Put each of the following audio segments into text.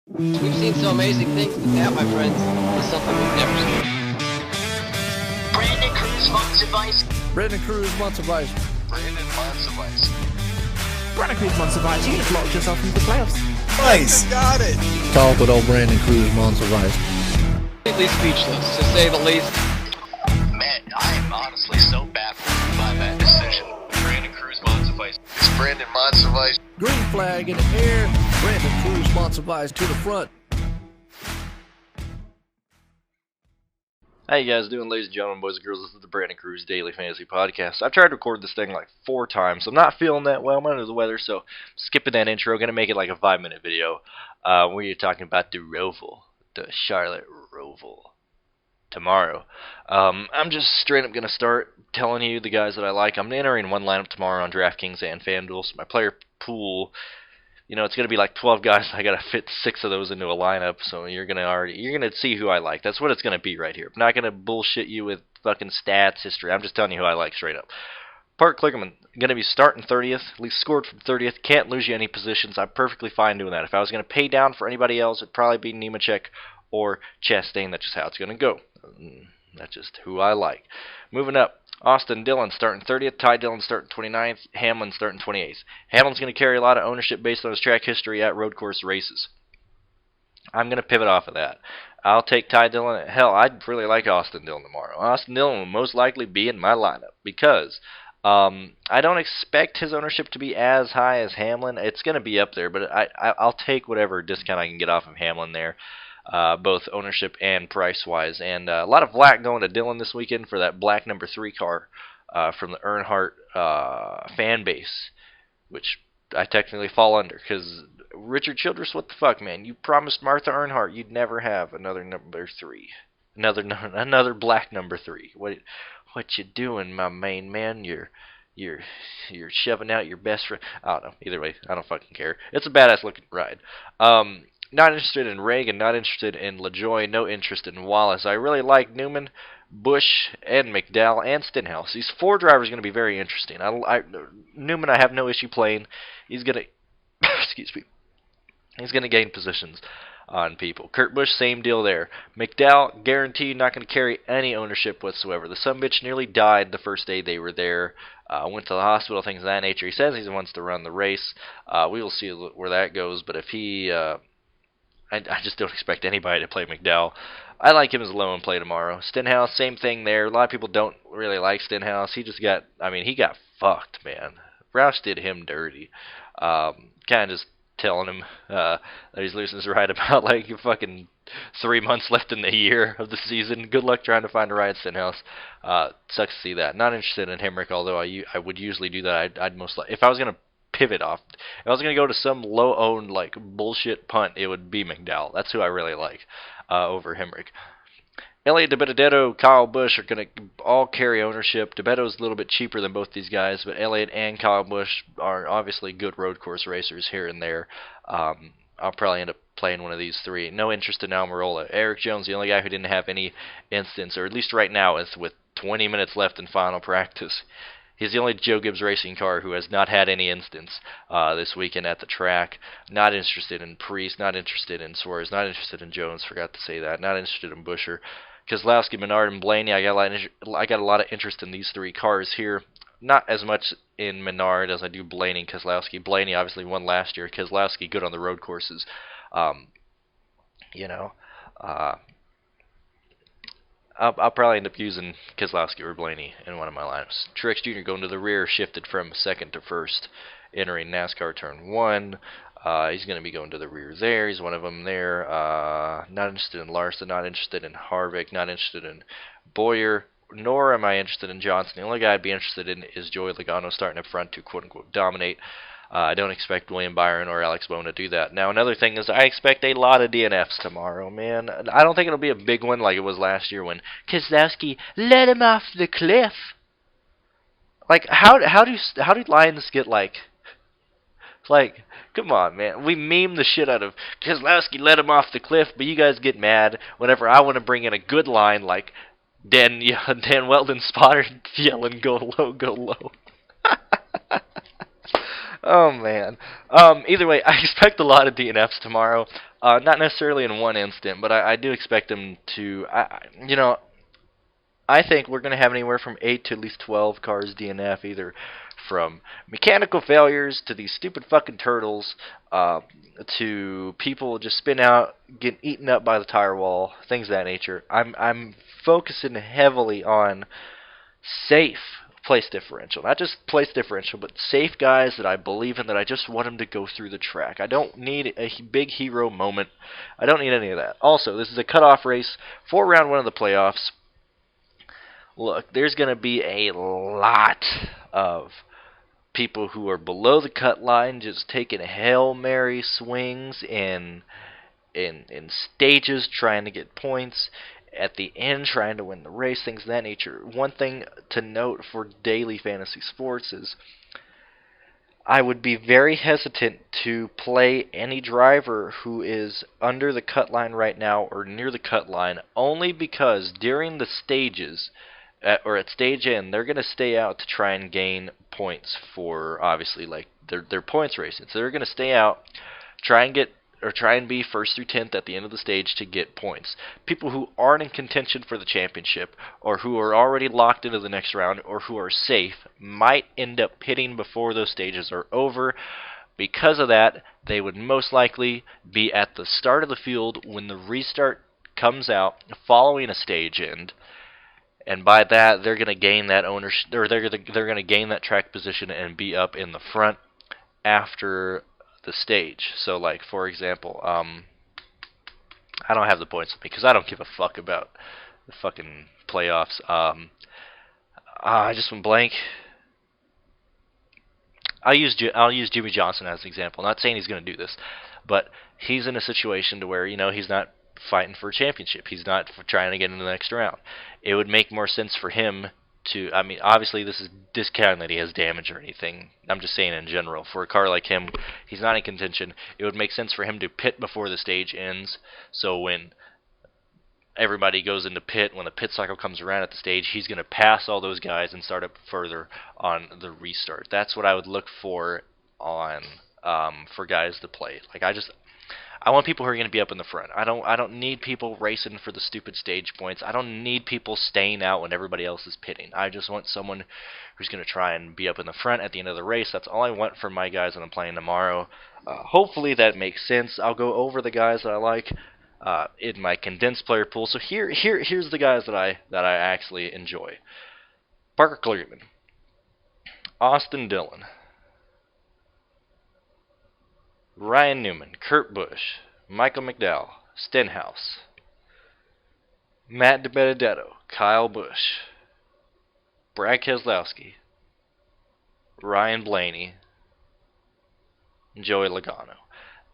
We've seen some amazing things, but that, my friends, is something we've never seen. Brandon Cruz wants advice. Brandon Cruz wants advice. Brandon wants advice. Brandon Cruz wants advice. You have locked yourself into the playoffs. Nice. Got it. Talk with old Brandon Cruz wants advice. Completely speechless, to say the least. Man, I am honestly so baffled by that decision. Brandon Cruz wants advice. It's Brandon wants advice. Green flag in the air. Brandon Cruz wants advice to the front. How you guys doing, ladies and gentlemen, boys and girls? This is the Brandon Cruz Daily Fantasy Podcast. I've tried to record this thing like 4 times. I'm not feeling that well. I'm under the weather, so I'm skipping that intro. Going to make it like a 5-minute video. We're talking about the Roval, the Charlotte Roval, tomorrow. I'm just straight up going to start telling you the guys that I like. I'm entering one lineup tomorrow on DraftKings and FanDuel, so my player pool, you know, it's going to be like 12 guys. I got to fit 6 of those into a lineup, so you're going to see who I like. That's what it's going to be right here. I'm not going to bullshit you with fucking stats, history. I'm just telling you who I like straight up. Park Klickerman, going to be starting 30th, at least scored from 30th. Can't lose you any positions. I'm perfectly fine doing that. If I was going to pay down for anybody else, it'd probably be Nemechek or Chastain. That's just how it's going to go. That's just who I like. Moving up, Austin Dillon starting 30th, Ty Dillon starting 29th, Hamlin starting 28th. Hamlin's going to carry a lot of ownership based on his track history at road course races. I'm going to pivot off of that. I'll take Ty Dillon. Hell, I'd really like Austin Dillon tomorrow. Austin Dillon will most likely be in my lineup because I don't expect his ownership to be as high as Hamlin. It's going to be up there, but I'll take whatever discount I can get off of Hamlin there. Both ownership and price-wise. And a lot of black going to Dillon this weekend for that black number 3 car from the Earnhardt fan base, which I technically fall under, because Richard Childress, what the fuck, man? You promised Martha Earnhardt you'd never have another number 3. Another black number 3. What you doing, my main man? You're shoving out your best friend. I don't know. Either way, I don't fucking care. It's a badass looking ride. Not interested in Reagan, not interested in LaJoie, no interest in Wallace. I really like Newman, Busch, and McDowell, and Stenhouse. These 4 drivers are going to be very interesting. Newman, I have no issue playing. He's going to, excuse me, he's going to gain positions on people. Kurt Busch, same deal there. McDowell, guaranteed not going to carry any ownership whatsoever. The sumbitch nearly died the first day they were there. Went to the hospital, things of that nature. He says he wants to run the race. We will see where that goes, but if he... I just don't expect anybody to play McDowell. I like him as a low and play tomorrow. Stenhouse, same thing there. A lot of people don't really like Stenhouse. He got fucked, man. Roush did him dirty. Kind of just telling him that he's losing his ride about like fucking 3 months left in the year of the season. Good luck trying to find a ride, Stenhouse. Sucks to see that. Not interested in Hemrick, although I would usually do that. I'd most if I was going to pivot off. If I was going to go to some low-owned, like, bullshit punt, it would be McDowell. That's who I really like over Hemrick. Elliott DeBenedetto, Kyle Busch are going to all carry ownership. DeBetto's a little bit cheaper than both these guys, but Elliott and Kyle Busch are obviously good road course racers here and there. I'll probably end up playing one of these 3. No interest in Almirola. Eric Jones, the only guy who didn't have any instance, or at least right now, is with 20 minutes left in final practice. He's the only Joe Gibbs racing car who has not had any instance this weekend at the track. Not interested in Priest, not interested in Suarez, not interested in Jones, forgot to say that. Not interested in Buescher. Keselowski, Menard, and Blaney, I got a lot of interest in these 3 cars here. Not as much in Menard as I do Blaney and Keselowski. Blaney obviously won last year. Keselowski good on the road courses. I'll probably end up using Keselowski or Blaney in one of my lineups. Truex Jr. going to the rear, shifted from 2nd to 1st, entering NASCAR Turn 1. He's going to be going to the rear there. He's one of them there. Not interested in Larson, not interested in Harvick, not interested in Boyer, nor am I interested in Johnson. The only guy I'd be interested in is Joey Logano starting up front to quote-unquote dominate. I don't expect William Byron or Alex Bowman to do that. Now, another thing is I expect a lot of DNFs tomorrow, man. I don't think it'll be a big one like it was last year when Keselowski let him off the cliff. Like, how do Lions get, like, come on, man. We meme the shit out of Keselowski let him off the cliff, but you guys get mad whenever I want to bring in a good line like Dan Weldon spotter yelling, go low, go low. Oh man. Either way, I expect a lot of DNFs tomorrow. Not necessarily in one instant, but I do expect them to. I think we're going to have anywhere from 8 to at least 12 cars DNF, either from mechanical failures to these stupid fucking turtles, to people just spin out, getting eaten up by the tire wall, things of that nature. I'm focusing heavily on safe place differential. Not just place differential, but safe guys that I believe in, that I just want them to go through the track. I don't need a big hero moment. I don't need any of that. Also, this is a cutoff race for round 1 of the playoffs. Look, there's going to be a lot of people who are below the cut line just taking Hail Mary swings in stages trying to get points, at the end trying to win the race, things of that nature. One thing to note for daily fantasy sports is I would be very hesitant to play any driver who is under the cut line right now or near the cut line, only because during the stages or at stage end, they're going to stay out to try and gain points for, obviously, like their points racing. So they're going to stay out, try and be first through 10th at the end of the stage to get points. People who aren't in contention for the championship, or who are already locked into the next round, or who are safe, might end up pitting before those stages are over. Because of that, they would most likely be at the start of the field when the restart comes out following a stage end. And by that, they're going to gain that ownership, or they're going to gain that track position and be up in the front after the stage. So, like, for example, I don't have the points with me because I don't give a fuck about the fucking playoffs. I just went blank. I'll use Jimmy Johnson as an example. Not saying he's going to do this, but he's in a situation to where, he's not fighting for a championship. He's not trying to get into the next round. It would make more sense for him to, obviously this is discounting that he has damage or anything. I'm just saying in general. For a car like him, he's not in contention. It would make sense for him to pit before the stage ends. So when everybody goes into pit, when the pit cycle comes around at the stage, he's going to pass all those guys and start up further on the restart. That's what I would look for for guys to play. Like, I want people who are going to be up in the front. I don't need people racing for the stupid stage points. I don't need people staying out when everybody else is pitting. I just want someone who's going to try and be up in the front at the end of the race. That's all I want from my guys that I'm playing tomorrow. Hopefully that makes sense. I'll go over the guys that I like in my condensed player pool. So here's the guys that I actually enjoy. Parker Kligerman, Austin Dillon, Ryan Newman, Kurt Busch, Michael McDowell, Stenhouse, Matt DiBenedetto, Kyle Busch, Brad Keselowski, Ryan Blaney, and Joey Logano.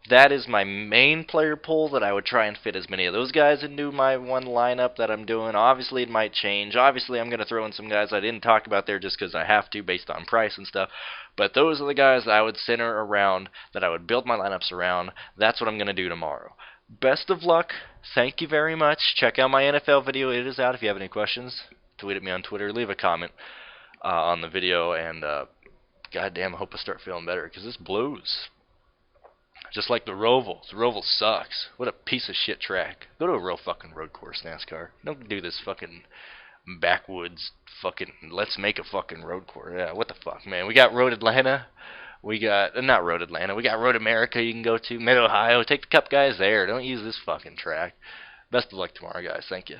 That is my main player pool that I would try and fit as many of those guys into my one lineup that I'm doing. Obviously, it might change. Obviously, I'm going to throw in some guys I didn't talk about there just because I have to based on price and stuff. But those are the guys that I would center around, that I would build my lineups around. That's what I'm going to do tomorrow. Best of luck. Thank you very much. Check out my NFL video. It is out. If you have any questions, tweet at me on Twitter. Leave a comment on the video. And goddamn, I hope I start feeling better because this blows. Just like the Roval. The Roval sucks. What a piece of shit track. Go to a real fucking road course, NASCAR. Don't do this fucking backwoods fucking, let's make a fucking road course. Yeah, what the fuck, man. We got Road Atlanta. We got, not Road Atlanta. We got Road America you can go to. Mid-Ohio. Take the Cup guys there. Don't use this fucking track. Best of luck tomorrow, guys. Thank you.